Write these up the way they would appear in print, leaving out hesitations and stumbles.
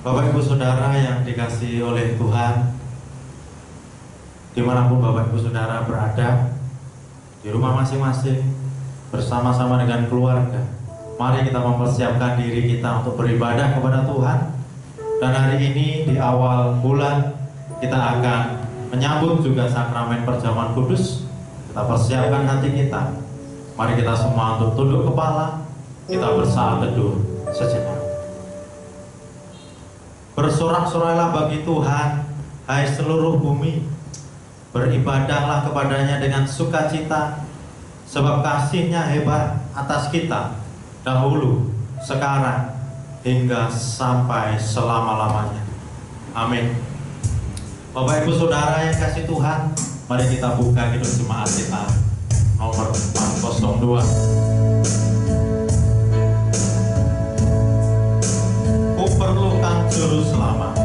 Bapak Ibu Saudara yang dikasihi oleh Tuhan, dimanapun Bapak Ibu Saudara berada, di rumah masing-masing, bersama-sama dengan keluarga, mari kita mempersiapkan diri kita untuk beribadah kepada Tuhan. Dan hari ini di awal bulan kita akan menyambut juga sakramen perjamuan kudus. Kita persiapkan hati kita. Mari kita semua untuk tunduk kepala, kita bersaat teduh sejenak. Bersorak-sorailah bagi Tuhan, hai seluruh bumi. Beribadahlah kepadanya dengan sukacita, sebab kasih-Nya hebat atas kita, dahulu, sekarang, hingga sampai selama-lamanya. Amin. Bapak Ibu Saudara yang kasih Tuhan, mari kita buka hidup jemaat kita nomor 402. Ku perlukan juru selamat.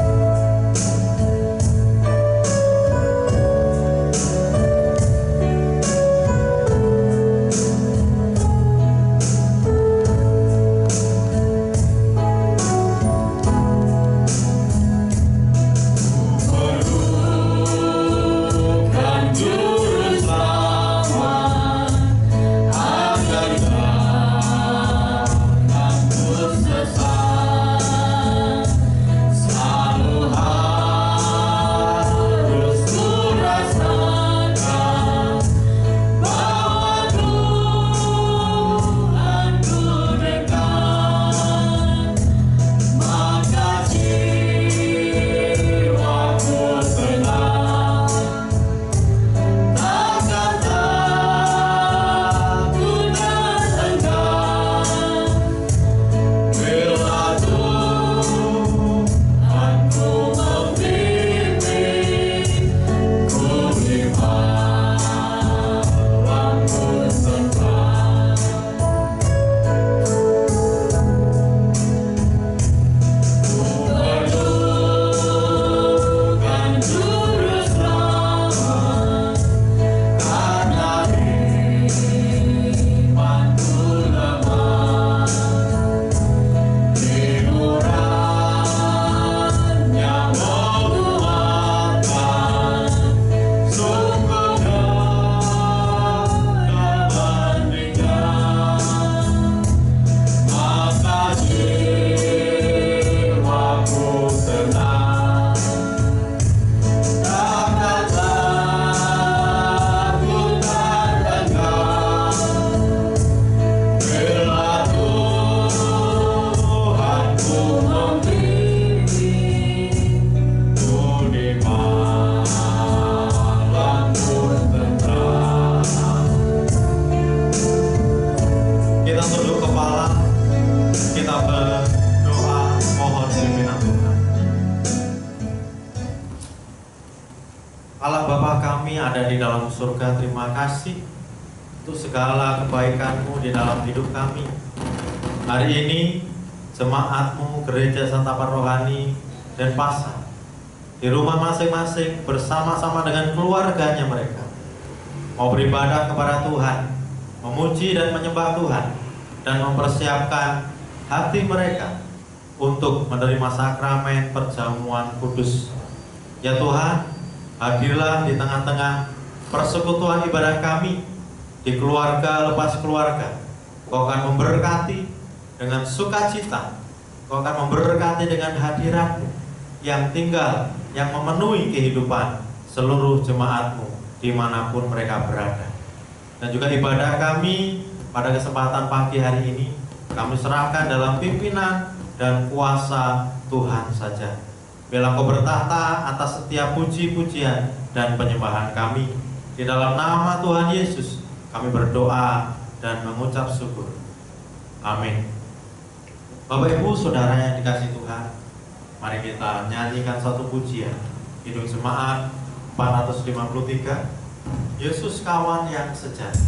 Surga, terima kasih untuk segala kebaikan-Mu di dalam hidup kami. Hari ini jemaat-Mu, Gereja Santapan Rohani dan Pasar di rumah masing-masing bersama-sama dengan keluarganya mereka mau beribadah kepada Tuhan, memuji dan menyembah Tuhan, dan mempersiapkan hati mereka untuk menerima sakramen perjamuan kudus. Ya Tuhan, hadirlah di tengah-tengah persekutuan ibadah kami, di keluarga lepas keluarga. Kau akan memberkati dengan sukacita, Kau akan memberkati dengan hadirat-Mu yang tinggal, yang memenuhi kehidupan seluruh jemaat-Mu dimanapun mereka berada. Dan juga ibadah kami pada kesempatan pagi hari ini kami serahkan dalam pimpinan dan kuasa Tuhan saja. Biarlah Kau bertahta atas setiap puji-pujian dan penyembahan kami. Di dalam nama Tuhan Yesus kami berdoa dan mengucap syukur. Amin. Bapak Ibu Saudara yang dikasihi Tuhan, mari kita nyanyikan satu pujian Hidup Jemaat 453, Yesus Kawan yang Sejati.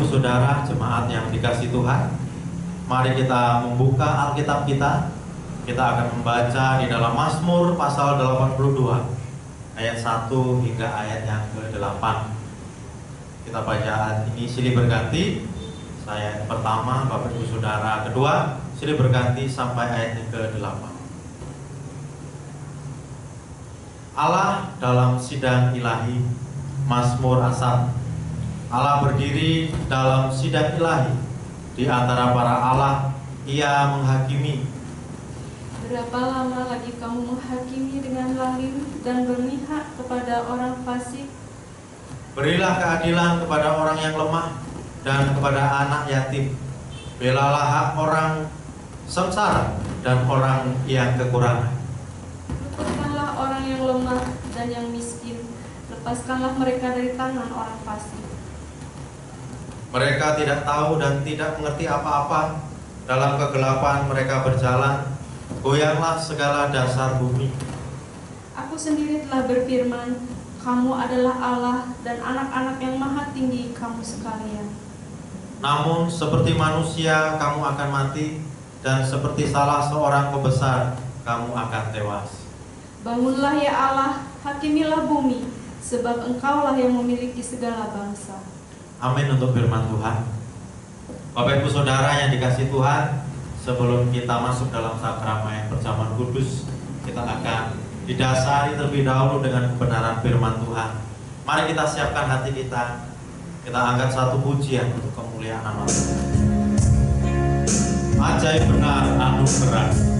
Ibu Saudara jemaat yang dikasihi Tuhan, mari kita membuka Alkitab kita. Kita akan membaca di dalam Mazmur pasal 82 ayat 1 hingga ayat yang ke-8. Kita baca ayat ini silih berganti. Saya ayat pertama, Bapak Ibu Saudara kedua, silih berganti sampai ayat yang ke-8. Allah dalam sidang ilahi, Mazmur Asaf. Allah berdiri dalam sidang ilahi, di antara para Allah Ia menghakimi. Berapa lama lagi kamu menghakimi dengan lalim dan berpihak kepada orang fasik? Berilah keadilan kepada orang yang lemah dan kepada anak yatim. Belalah hak orang sengsara dan orang yang kekurangan. Luputkanlah orang yang lemah dan yang miskin. Lepaskanlah mereka dari tangan orang fasik. Mereka tidak tahu dan tidak mengerti apa-apa. Dalam kegelapan mereka berjalan. Goyanglah segala dasar bumi. Aku sendiri telah berfirman, kamu adalah Allah dan anak-anak yang maha tinggi kamu sekalian. Namun seperti manusia kamu akan mati, dan seperti salah seorang pembesar kamu akan tewas. Bangunlah ya Allah, hakimilah bumi, sebab engkaulah yang memiliki segala bangsa. Amin untuk firman Tuhan. Bapak Ibu Saudara yang dikasihi Tuhan, sebelum kita masuk dalam sakramenen perjamuan kudus, kita akan didasari terlebih dahulu dengan kebenaran firman Tuhan. Mari kita siapkan hati kita. Kita angkat satu pujian untuk kemuliaan nama Tuhan. Ajaib benar anugerah.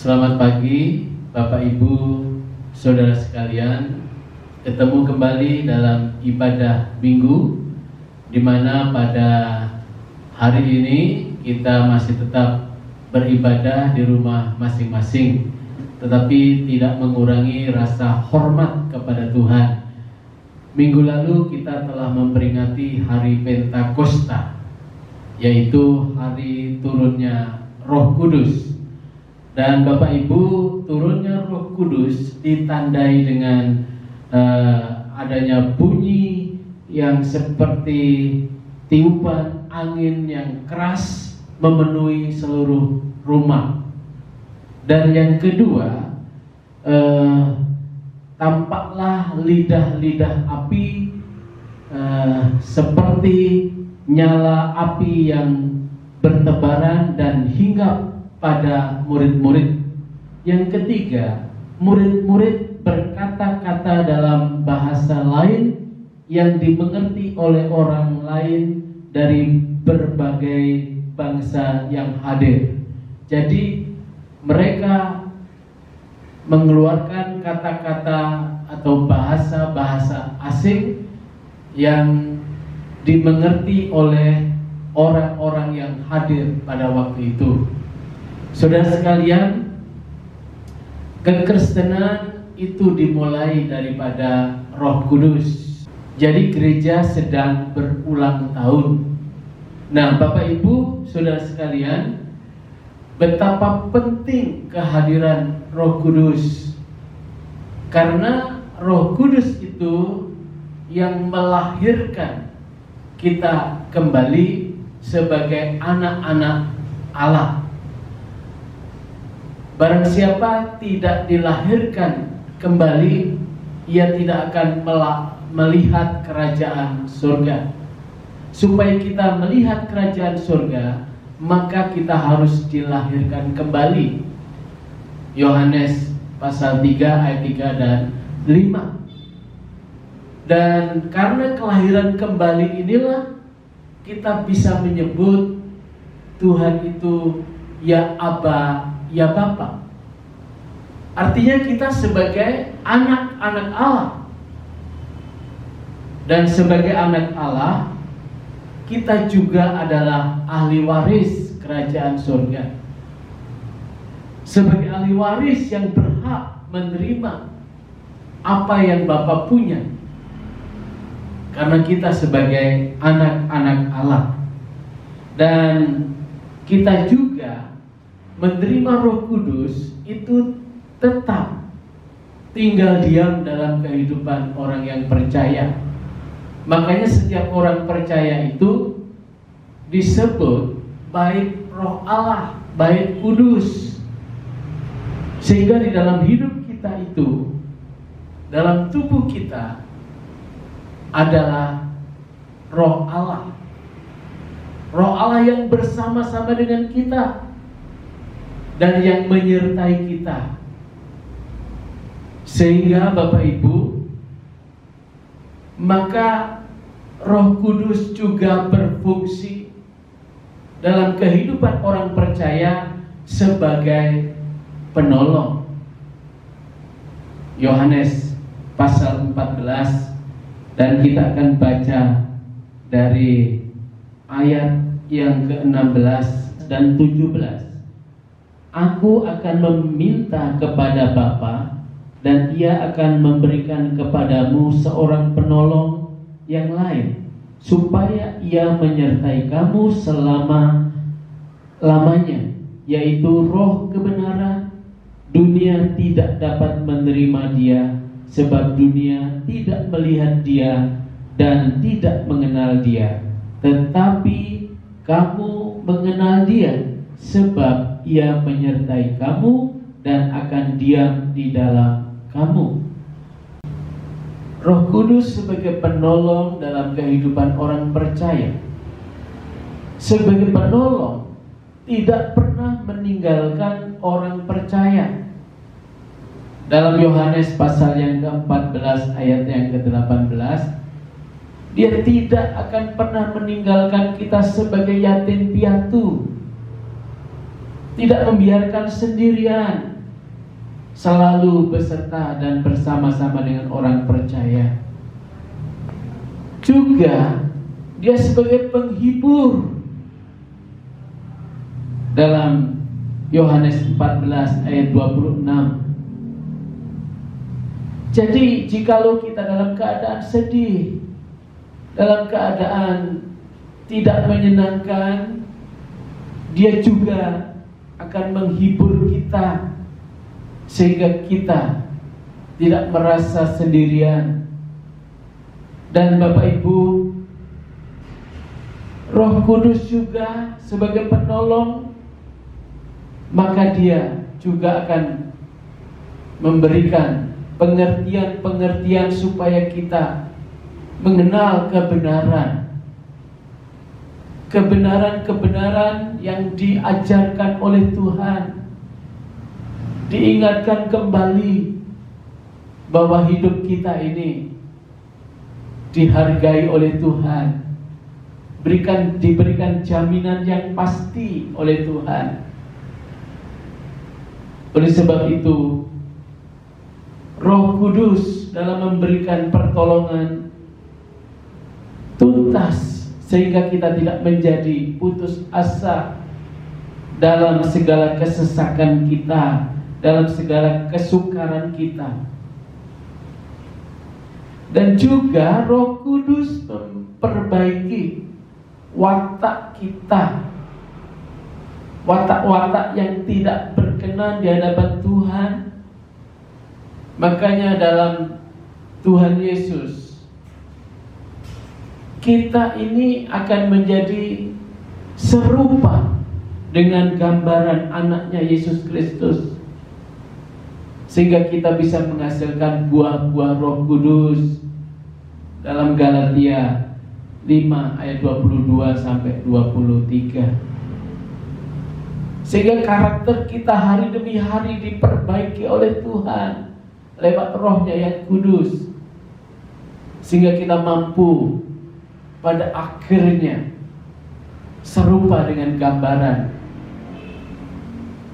Selamat pagi Bapak Ibu Saudara sekalian. Ketemu kembali dalam ibadah minggu, di mana pada hari ini kita masih tetap beribadah di rumah masing-masing, tetapi tidak mengurangi rasa hormat kepada Tuhan. Minggu lalu kita telah memperingati hari Pentakosta, yaitu hari turunnya Roh Kudus. Dan Bapak Ibu, turunnya Roh Kudus ditandai dengan adanya bunyi yang seperti tiupan angin yang keras memenuhi seluruh rumah. Dan yang kedua, tampaklah lidah-lidah api seperti nyala api yang bertebaran dan hinggap pada murid-murid. Yang ketiga, murid-murid berkata-kata dalam bahasa lain yang dimengerti oleh orang lain dari berbagai bangsa yang hadir. Jadi mereka mengeluarkan kata-kata atau bahasa-bahasa asing yang dimengerti oleh orang-orang yang hadir pada waktu itu. Saudara sekalian, kekristenan itu dimulai daripada Roh Kudus. Jadi gereja sedang berulang tahun. Nah, Bapak Ibu, saudara sekalian, betapa penting kehadiran Roh Kudus. Karena Roh Kudus itu yang melahirkan kita kembali sebagai anak-anak Allah. Barang siapa tidak dilahirkan kembali, ia tidak akan melihat kerajaan surga. Supaya kita melihat kerajaan surga, maka kita harus dilahirkan kembali. Yohanes pasal 3 ayat 3 dan 5. Dan karena kelahiran kembali inilah kita bisa menyebut Tuhan itu ya Aba, ya Bapa. Artinya kita sebagai anak-anak Allah. Dan sebagai anak Allah, kita juga adalah ahli waris kerajaan surga. Sebagai ahli waris yang berhak menerima apa yang Bapa punya. Karena kita sebagai anak-anak Allah. Dan kita juga menerima Roh Kudus itu tetap tinggal diam dalam kehidupan orang yang percaya. Makanya setiap orang percaya itu disebut baik Roh Allah, baik Kudus. Sehingga di dalam hidup kita itu, dalam tubuh kita adalah Roh Allah. Roh Allah yang bersama-sama dengan kita dan yang menyertai kita. Sehingga Bapak Ibu, maka Roh Kudus juga berfungsi dalam kehidupan orang percaya sebagai penolong. Yohanes pasal 14, dan kita akan baca dari ayat yang ke-16 dan 17. Aku akan meminta kepada Bapa, dan Ia akan memberikan kepadamu seorang penolong yang lain, supaya Ia menyertai kamu selama-lamanya, yaitu Roh kebenaran. Dunia tidak dapat menerima Dia, sebab dunia tidak melihat Dia dan tidak mengenal Dia. Tetapi kamu mengenal Dia, sebab Ia menyertai kamu dan akan diam di dalam kamu. Roh Kudus sebagai penolong dalam kehidupan orang percaya, sebagai penolong, tidak pernah meninggalkan orang percaya. Dalam Yohanes pasal yang ke-14 ayat yang ke-18, Dia tidak akan pernah meninggalkan kita sebagai yatim piatu, tidak membiarkan sendirian, selalu beserta dan bersama-sama dengan orang percaya. Juga Dia sebagai penghibur. Dalam Yohanes 14 ayat 26. Jadi jikalau kita dalam keadaan sedih, dalam keadaan tidak menyenangkan, Dia juga akan menghibur kita, sehingga kita tidak merasa sendirian. Dan Bapak Ibu, Roh Kudus juga sebagai penolong maka Dia juga akan memberikan pengertian-pengertian supaya kita mengenal kebenaran. Kebenaran-kebenaran yang diajarkan oleh Tuhan. Diingatkan kembali bahwa hidup kita ini dihargai oleh Tuhan. Diberikan jaminan yang pasti oleh Tuhan. Oleh sebab itu, Roh Kudus dalam memberikan pertolongan tuntas sehingga kita tidak menjadi putus asa dalam segala kesesakan kita, dalam segala kesukaran kita. Dan juga Roh Kudus memperbaiki watak kita, watak-watak yang tidak berkenan di hadapan Tuhan. Makanya dalam Tuhan Yesus, kita ini akan menjadi serupa dengan gambaran anaknya Yesus Kristus, sehingga kita bisa menghasilkan buah-buah Roh Kudus dalam Galatia 5 ayat 22 sampai 23. Sehingga karakter kita hari demi hari diperbaiki oleh Tuhan lewat Roh-Nya yang kudus, sehingga kita mampu pada akhirnya serupa dengan gambaran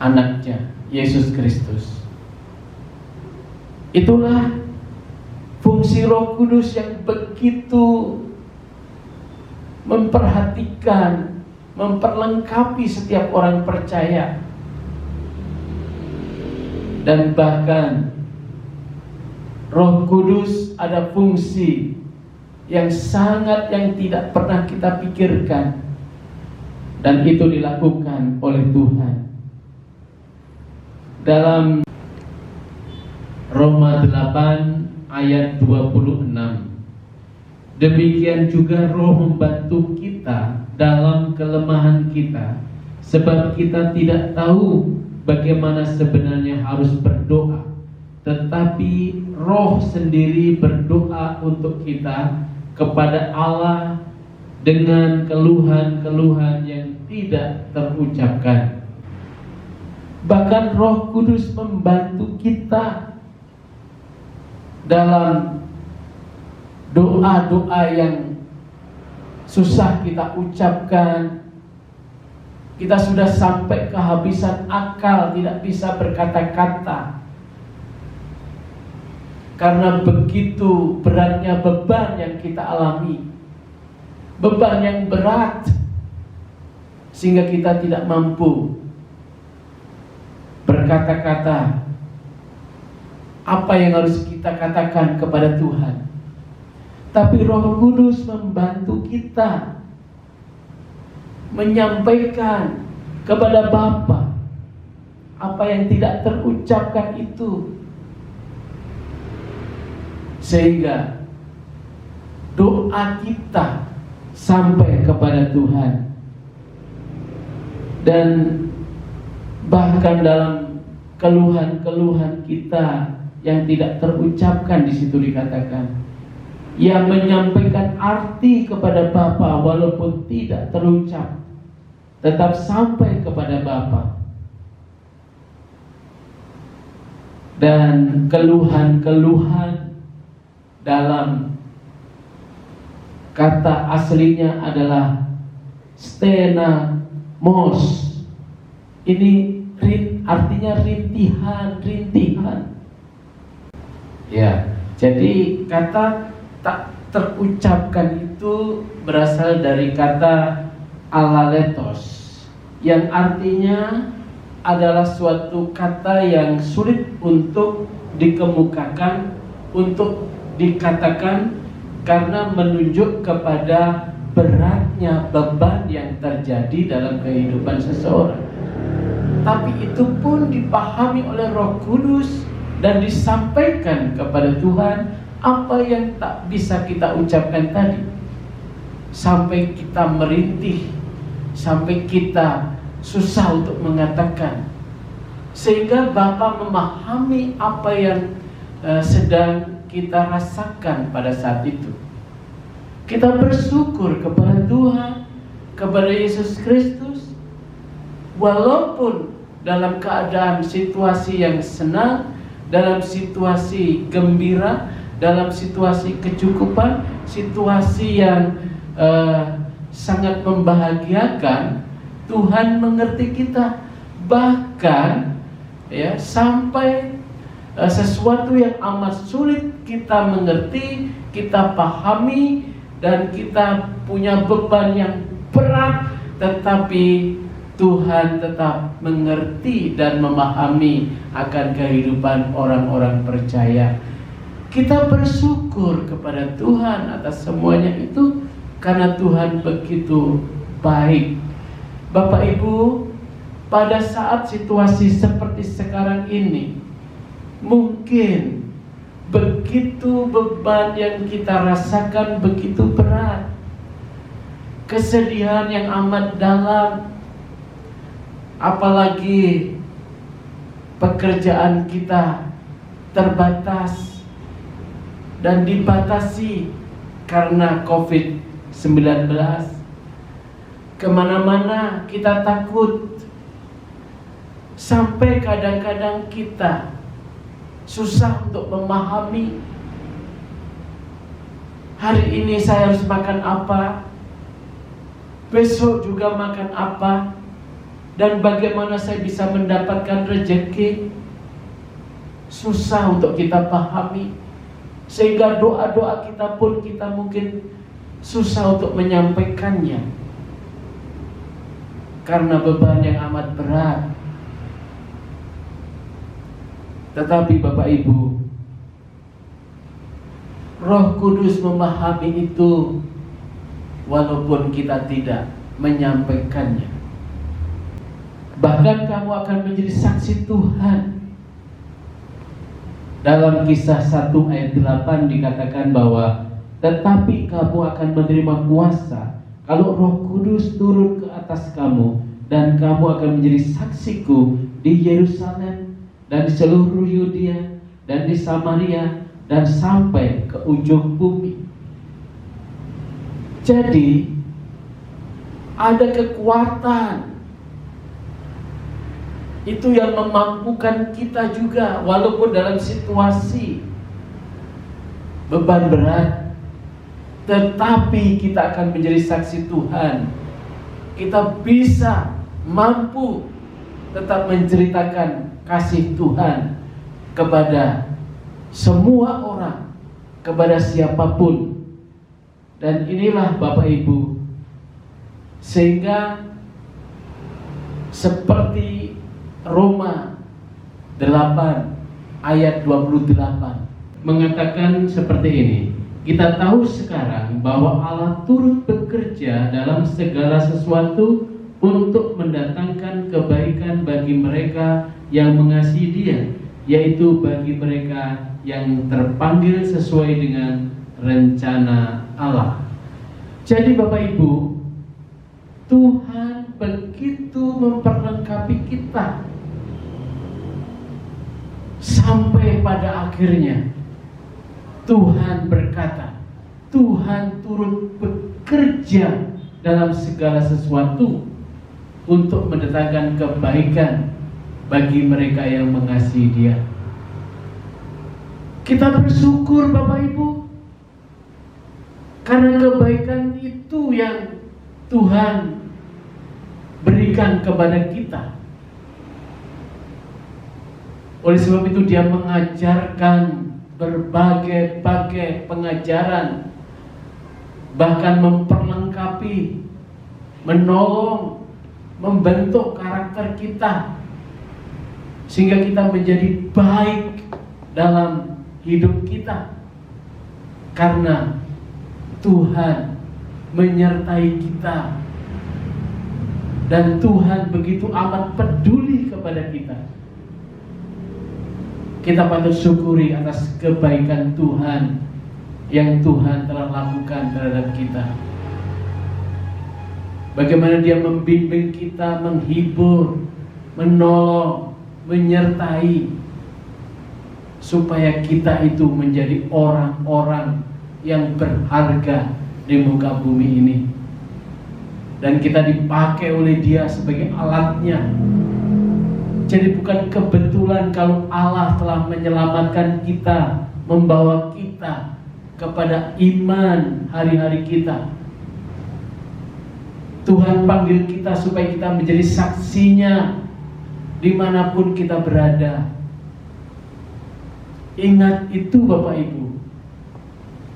anaknya Yesus Kristus. Itulah fungsi Roh Kudus yang begitu memperhatikan, memperlengkapi setiap orang percaya. Dan bahkan Roh Kudus ada fungsi yang tidak pernah kita pikirkan, dan itu dilakukan oleh Tuhan. Dalam Roma 8 ayat 26, demikian juga Roh membantu kita dalam kelemahan kita, sebab kita tidak tahu bagaimana sebenarnya harus berdoa, tetapi Roh sendiri berdoa untuk kita kepada Allah dengan keluhan-keluhan yang tidak terucapkan. Bahkan Roh Kudus membantu kita dalam doa-doa yang susah kita ucapkan. Kita sudah sampai kehabisan akal, tidak bisa berkata-kata, karena begitu beratnya beban yang kita alami, beban yang berat, sehingga kita tidak mampu berkata-kata apa yang harus kita katakan kepada Tuhan. Tapi Roh Kudus membantu kita menyampaikan kepada Bapa apa yang tidak terucapkan itu, sehingga doa kita sampai kepada Tuhan. Dan bahkan dalam keluhan-keluhan kita yang tidak terucapkan, di situ dikatakan, yang menyampaikan arti kepada Bapa walaupun tidak terucap, tetap sampai kepada Bapa. Dan keluhan-keluhan dalam kata aslinya adalah stenamos. Ini artinya rintihan. Ya, jadi kata tak terucapkan itu berasal dari kata alaletos, yang artinya adalah suatu kata yang sulit untuk dikemukakan, untuk dikatakan, karena menunjuk kepada beratnya beban yang terjadi dalam kehidupan seseorang. Tapi itu pun dipahami oleh Roh Kudus dan disampaikan kepada Tuhan apa yang tak bisa kita ucapkan tadi, sampai kita merintih, sampai kita susah untuk mengatakan. sehingga Bapa memahami apa yang sedang kita rasakan pada saat itu. Kita bersyukur kepada Tuhan, kepada Yesus Kristus, walaupun dalam keadaan situasi yang senang, dalam situasi gembira, dalam situasi kecukupan, situasi yang sangat membahagiakan, Tuhan mengerti kita. Bahkan ya, sampai sesuatu yang amat sulit kita mengerti, kita pahami, dan kita punya beban yang berat, tetapi Tuhan tetap mengerti dan memahami akan kehidupan orang-orang percaya. Kita bersyukur kepada Tuhan atas semuanya itu, karena Tuhan begitu baik. Bapak Ibu, pada saat situasi seperti sekarang ini, mungkin begitu beban yang kita rasakan begitu berat, kesedihan yang amat dalam, apalagi pekerjaan kita terbatas dan dibatasi karena COVID-19. Kemana-mana kita takut, sampai kadang-kadang kita susah untuk memahami, hari ini saya harus makan apa, besok juga makan apa, dan bagaimana saya bisa mendapatkan rezeki. Susah untuk kita pahami, sehingga doa-doa kita pun kita mungkin susah untuk menyampaikannya karena beban yang amat berat. Tetapi Bapak Ibu, Roh Kudus memahami itu walaupun kita tidak menyampaikannya. Bahkan kamu akan menjadi saksi Tuhan. Dalam Kisah 1 ayat 8 dikatakan bahwa tetapi kamu akan menerima kuasa kalau Roh Kudus turun ke atas kamu, dan kamu akan menjadi saksiku di Yerusalem dan di seluruh Yudea dan di Samaria dan sampai ke ujung bumi. Jadi ada kekuatan itu yang memampukan kita juga, walaupun dalam situasi beban berat, tetapi kita akan menjadi saksi Tuhan. Kita bisa mampu tetap menceritakan kasih Tuhan kepada semua orang, kepada siapapun. Dan inilah Bapak Ibu, sehingga seperti Roma 8 ayat 28 mengatakan seperti ini. Kita tahu sekarang bahwa Allah turut bekerja dalam segala sesuatu untuk mendatangkan kebaikan bagi mereka yang mengasihi Dia, yaitu bagi mereka yang terpanggil sesuai dengan rencana Allah. Jadi Bapak Ibu, Tuhan begitu memperlengkapi kita sampai pada akhirnya Tuhan berkata, Tuhan turut bekerja dalam segala sesuatu untuk mendatangkan kebaikan bagi mereka yang mengasihi Dia. Kita bersyukur Bapak Ibu, karena kebaikan itu yang Tuhan berikan kepada kita. Oleh sebab itu Dia mengajarkan berbagai pengajaran, bahkan memperlengkapi, menolong, membentuk karakter kita, sehingga kita menjadi baik dalam hidup kita, karena Tuhan menyertai kita, dan Tuhan begitu amat peduli kepada kita. Kita patut syukuri atas kebaikan Tuhan yang Tuhan telah lakukan terhadap kita. Bagaimana Dia membimbing kita, menghibur, menolong, menyertai supaya kita itu menjadi orang-orang yang berharga di muka bumi ini, dan kita dipakai oleh Dia sebagai alatnya. Jadi bukan kebetulan kalau Allah telah menyelamatkan kita, membawa kita kepada iman hari-hari kita. Tuhan panggil kita supaya kita menjadi saksinya dimanapun kita berada. Ingat itu Bapak Ibu,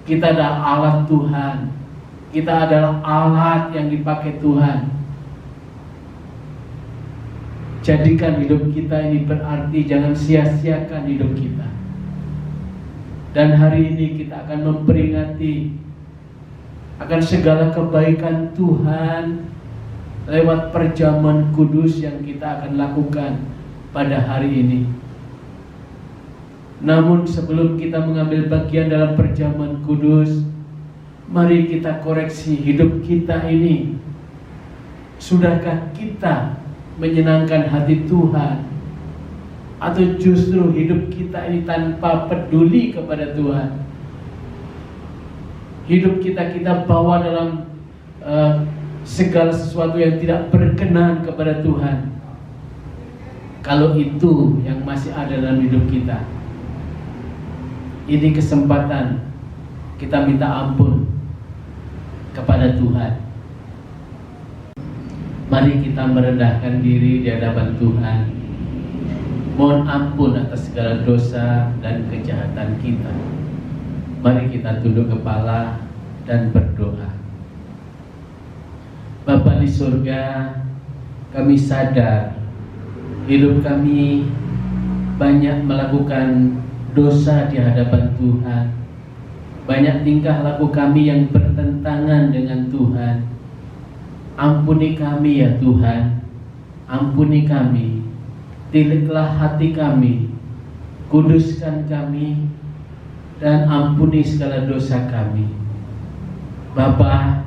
kita adalah alat Tuhan. Kita adalah alat yang dipakai Tuhan. Jadikan hidup kita ini berarti, jangan sia-siakan hidup kita. Dan hari ini kita akan memperingati akan segala kebaikan Tuhan lewat perjamuan kudus yang kita akan lakukan pada hari ini. Namun sebelum kita mengambil bagian dalam perjamuan kudus, mari kita koreksi hidup kita ini. Sudahkah kita menyenangkan hati Tuhan, atau justru hidup kita ini tanpa peduli kepada Tuhan? Hidup kita bawa dalam segala sesuatu yang tidak berkenan kepada Tuhan. Kalau itu yang masih ada dalam hidup kita, ini kesempatan kita minta ampun kepada Tuhan. Mari kita merendahkan diri di hadapan Tuhan. Mohon ampun atas segala dosa dan kejahatan kita. Mari kita tunduk kepala dan berdoa. Bapa di surga, kami sadar hidup kami banyak melakukan dosa di hadapan Tuhan. Banyak tingkah laku kami yang bertentangan dengan Tuhan. Ampuni kami ya Tuhan, ampuni kami. Tiliklah hati kami, kuduskan kami, dan ampuni segala dosa kami. Bapa,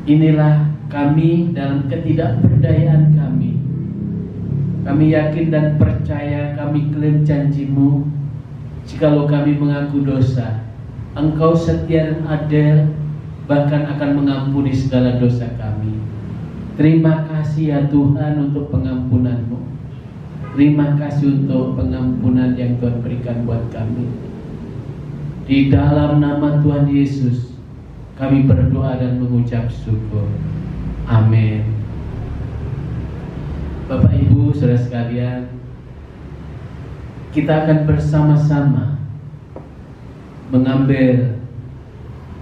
inilah kami dalam ketidakberdayaan kami. Kami yakin dan percaya, kami klaim janji-Mu. Jikalau kami mengaku dosa, Engkau setia dan adil, bahkan akan mengampuni segala dosa kami. Terima kasih ya Tuhan untuk pengampunan-Mu. Terima kasih untuk pengampunan yang Tuhan berikan buat kami. Di dalam nama Tuhan Yesus kami berdoa dan mengucap syukur. Amin. Bapak Ibu saudara sekalian, kita akan bersama-sama mengambil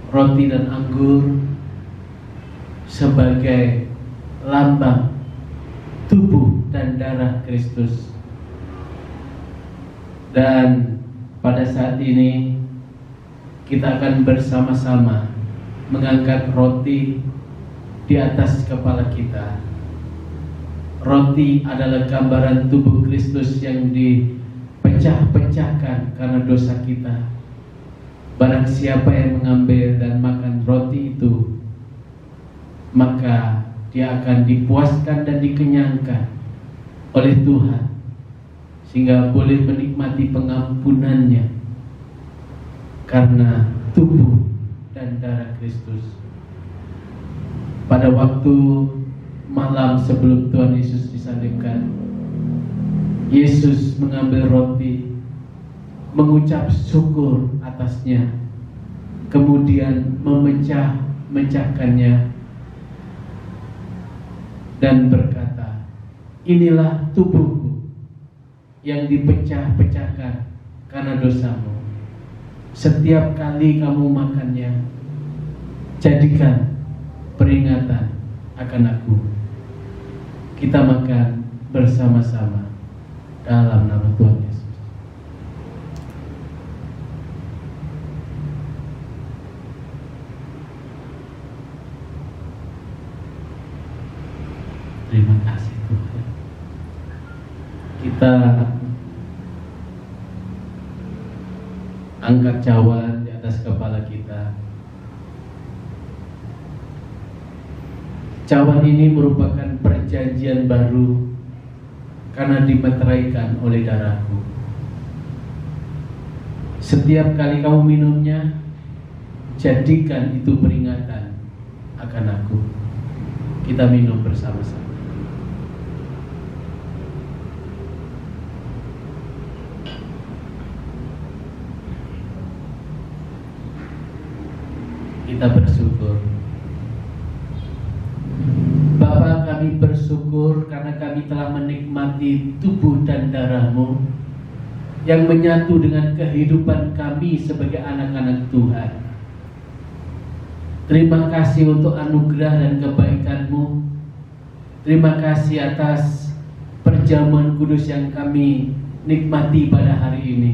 roti dan anggur sebagai lambang tubuh dan darah Kristus. Dan pada saat ini kita akan bersama-sama mengangkat roti di atas kepala kita. Roti adalah gambaran tubuh Kristus yang dipecah-pecahkan karena dosa kita. Barang siapa yang mengambil dan makan roti itu, maka dia akan dipuaskan dan dikenyangkan oleh Tuhan, sehingga boleh menikmati pengampunannya karena tubuh dan darah Kristus. Pada waktu malam sebelum Tuhan Yesus disalibkan, Yesus mengambil roti, mengucap syukur atasnya, kemudian memecahkannya dan berkata, inilah tubuhku yang dipecah-pecahkan karena dosamu. Setiap kali kamu makannya, jadikan peringatan akan aku. Kita makan bersama-sama dalam nama Tuhan Yesus. Terima kasih Tuhan. Kita angkat cawan di atas kepala kita. Cawan ini merupakan perjanjian baru karena dimeteraikan oleh darahku. Setiap kali kamu minumnya, jadikan itu peringatan akan aku. Kita minum bersama-sama. Kita bersyukur. Bapa, kami bersyukur karena kami telah menikmati tubuh dan darah-Mu yang menyatu dengan kehidupan kami sebagai anak-anak Tuhan. Terima kasih untuk anugerah dan kebaikan-Mu. Terima kasih atas perjamuan kudus yang kami nikmati pada hari ini.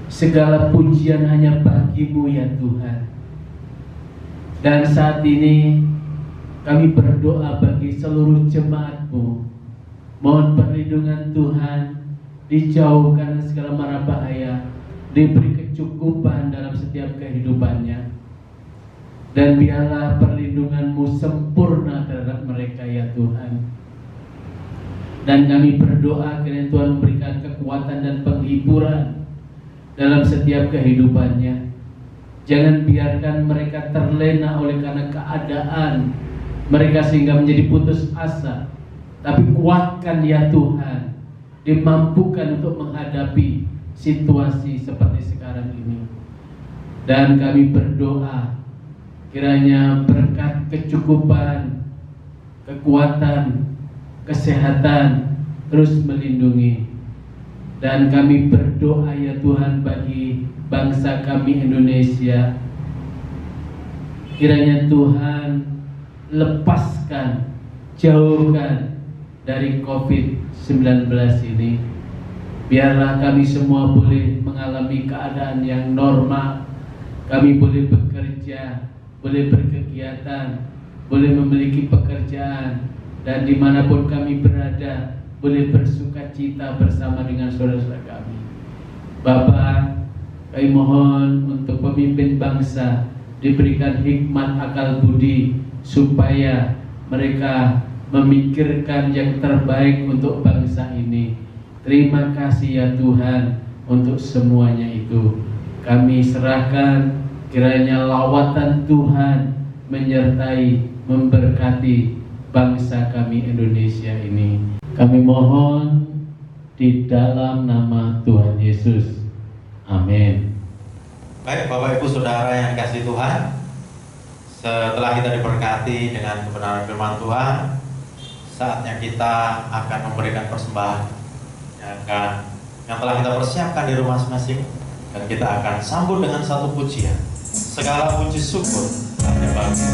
Segala pujian hanya bagi-Mu ya Tuhan. Dan saat ini kami berdoa bagi seluruh jemaat-Mu. Mohon perlindungan Tuhan, dijauhkan segala mara bahaya, diberi kecukupan dalam setiap kehidupannya. Dan biarlah perlindungan-Mu sempurna terhadap mereka ya Tuhan. Dan kami berdoa kiranya Tuhan memberikan kekuatan dan penghiburan dalam setiap kehidupannya. Jangan biarkan mereka terlena oleh karena keadaan mereka sehingga menjadi putus asa. Tapi kuatkan ya Tuhan, dimampukan untuk menghadapi situasi seperti sekarang ini. Dan kami berdoa kiranya berkat kecukupan, kekuatan, kesehatan terus melindungi. Dan kami berdoa ya Tuhan bagi bangsa kami Indonesia. Kiranya Tuhan lepaskan, jauhkan dari COVID-19 ini. Biarlah kami semua boleh mengalami keadaan yang normal. Kami boleh bekerja, boleh berkegiatan, boleh memiliki pekerjaan, dan dimanapun kami berada boleh bersukacita bersama dengan saudara-saudara kami. Bapa, kami mohon untuk pemimpin bangsa diberikan hikmat akal budi supaya mereka memikirkan yang terbaik untuk bangsa ini. Terima kasih ya Tuhan untuk semuanya itu. Kami serahkan kiranya lawatan Tuhan menyertai, memberkati bangsa kami Indonesia ini. Kami mohon di dalam nama Tuhan Yesus. Amin. Baik Bapak Ibu Saudara yang dikasihi Tuhan, setelah kita diberkati dengan kebenaran firman Tuhan, saatnya kita akan memberikan persembahan yang telah kita persiapkan di rumah masing-masing, dan kita akan sambut dengan satu pujian. Segala puji syukur hanya bagi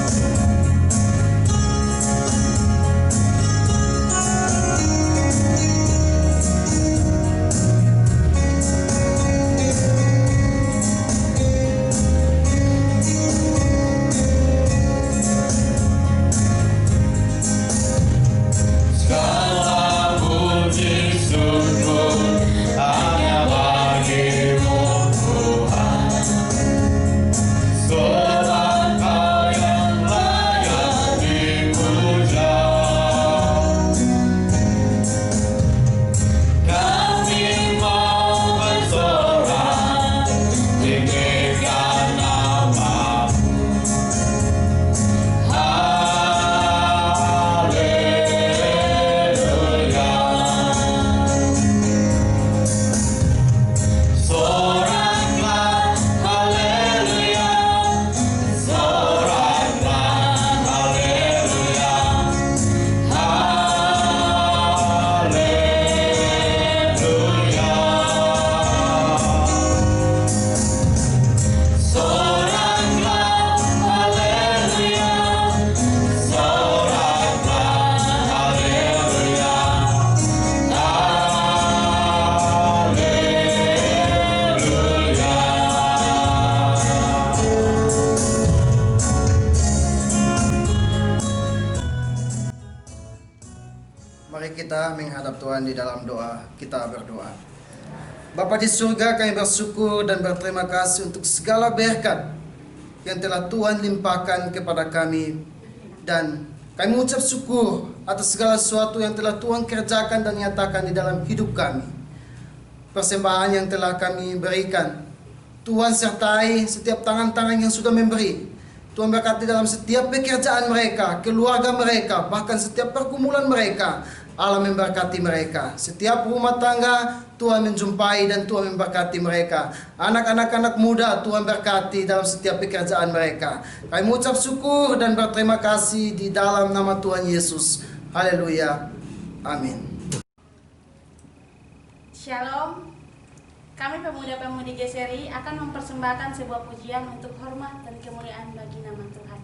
kita menghadap Tuhan di dalam doa. Kita berdoa. Bapa di surga, kami bersyukur dan berterima kasih untuk segala berkat yang telah Tuhan limpahkan kepada kami dan Kami mengucap syukur atas segala sesuatu yang telah Tuhan kerjakan dan nyatakan di dalam hidup kami. Persembahan yang telah kami berikan, Tuhan sertai setiap tangan-tangan yang sudah memberi. Tuhan berkati dalam setiap pekerjaan mereka, keluarga mereka, bahkan setiap pergumulan mereka. Allah memberkati mereka. Setiap rumah tangga Tuhan menjumpai dan Tuhan memberkati mereka. Anak-anak muda Tuhan berkati dalam setiap pekerjaan mereka. Kami mengucap syukur dan berterima kasih di dalam nama Tuhan Yesus. Haleluya. Amin. Shalom. Kami pemuda-pemudi GSRI akan mempersembahkan sebuah pujian untuk hormat dan kemuliaan bagi nama Tuhan.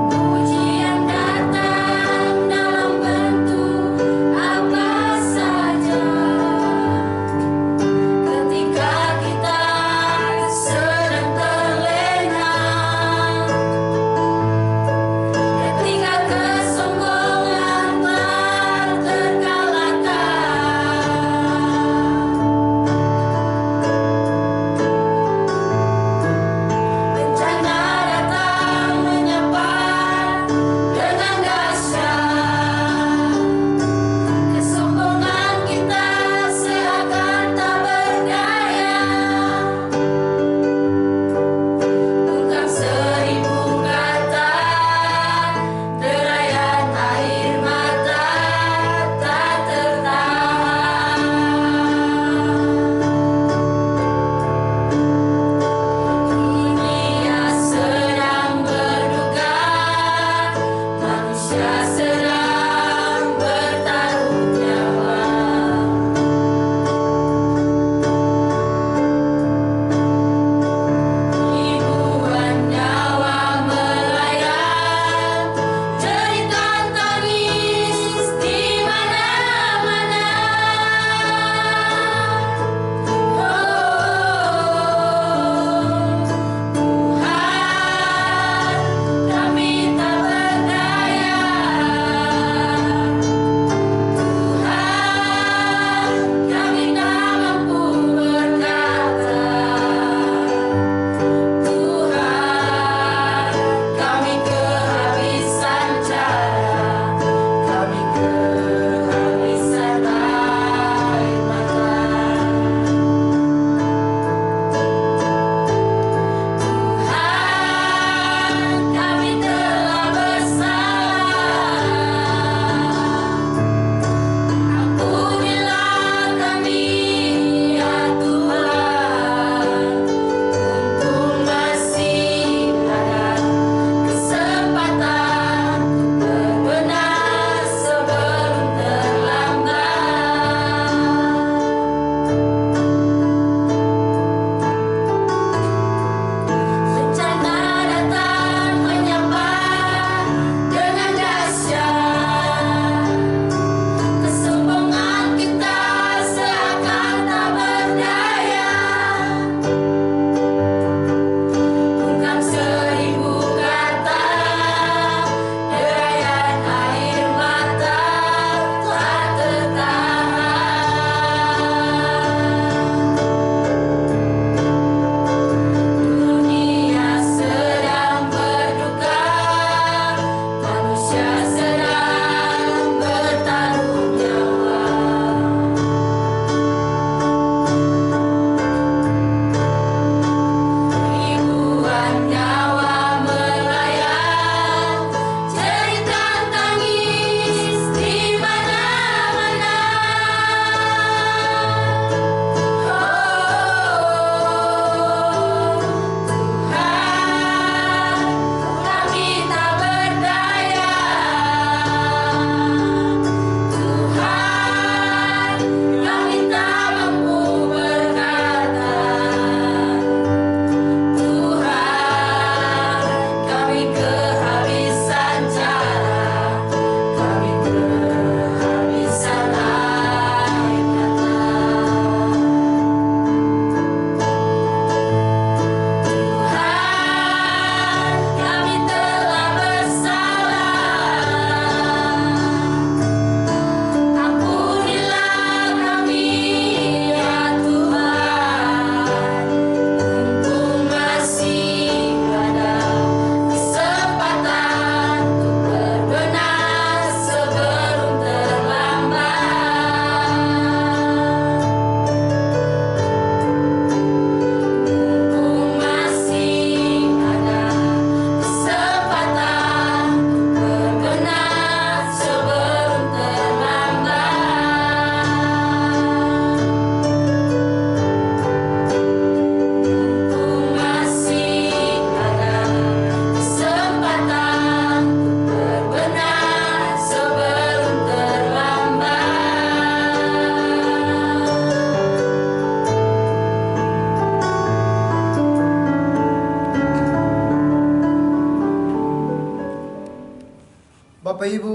Pujian datang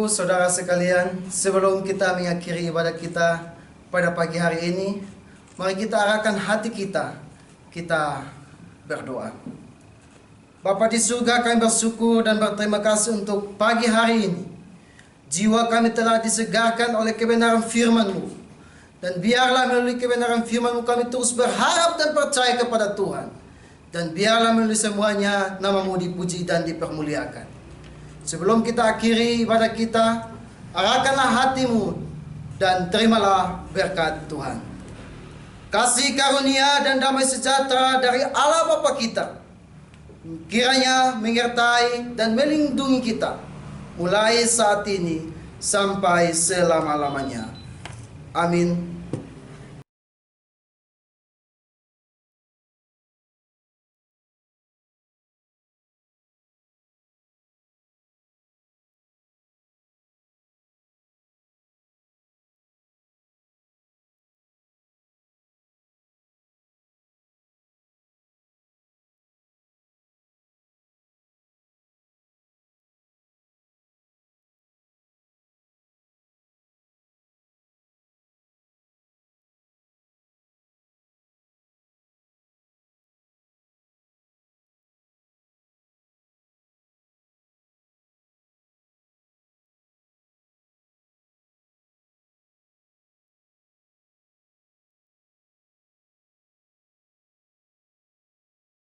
Bapak-Ibu, Saudara sekalian, sebelum kita mengakhiri ibadah kita pada pagi hari ini, mari kita arahkan hati kita berdoa. Bapa di surga, kami bersyukur dan berterima kasih untuk pagi hari ini. Jiwa kami telah disegarkan oleh kebenaran firman-Mu. Dan biarlah melalui kebenaran firman-Mu kami terus berharap dan percaya kepada Tuhan. Dan biarlah melalui semuanya nama-Mu dipuji dan dipermuliakan. Sebelum kita akhiri ibadah kita, arahkanlah hatimu dan terimalah berkat Tuhan. Kasih karunia dan damai sejahtera dari Allah Bapa kita kiranya menyertai dan melindungi kita mulai saat ini sampai selama-lamanya. Amin.